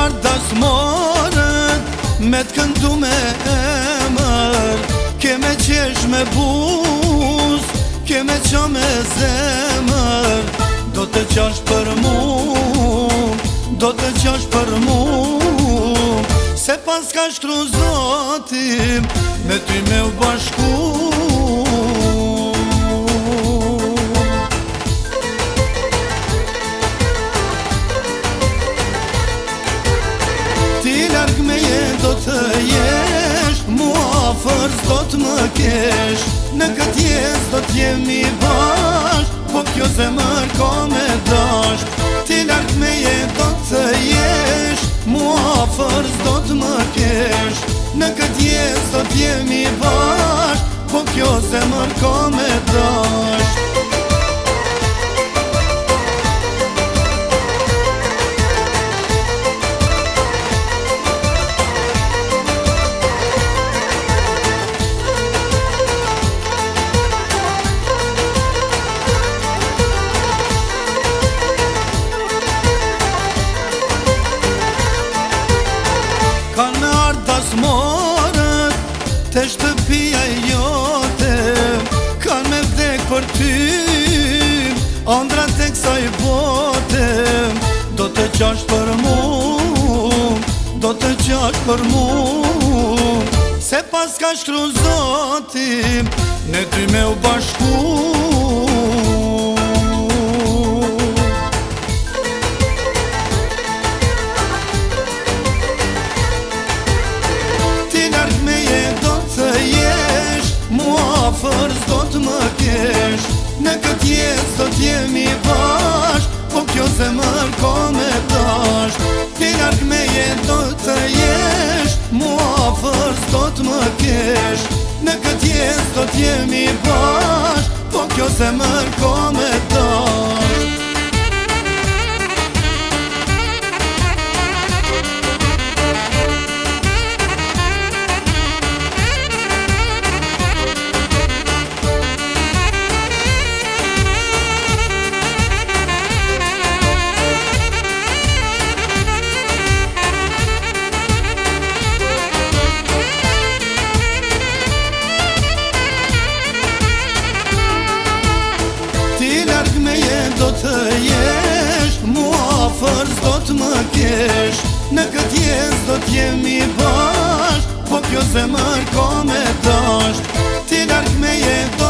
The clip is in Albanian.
ardas morët me t'këndu me emër, ke me qesh me buz, ke me qa me zemër. Do të qash për mu, do të qash për mu, se pas ka shkru Zotim me ty me u bashku. Ti larg me je do të jesh, mua afër s'do të më kesh, në këtë jes do t'jemi bashk, po kjo zemër ka me dash. Ti larg me je do të jesh, mua afër s'do të më kesh, në këtë jes do t'jemi bashk, po kjo zemër ka me dash. Kanë me ardas morët te shtëpia jote, kanë me vdek për ty andra te kësaj bote. Do të qash për mu, do të qash për mu, se pas ka shkru Zotim ne ty me u bashku. Afër s'do të më kesh, në këtë jes do t'jemi bashk, po kjo zemër ka me dash. Ti larg me je do të jesh, mua afër s'do të më kesh, në këtë jes do t'jemi bashk, po kjo zemër ka me dash. Do të jesh, mua afër s'do të më kesh, në këtë jes do t'jemi bashk, po kjo zemër ka me dash. Ti larg me je do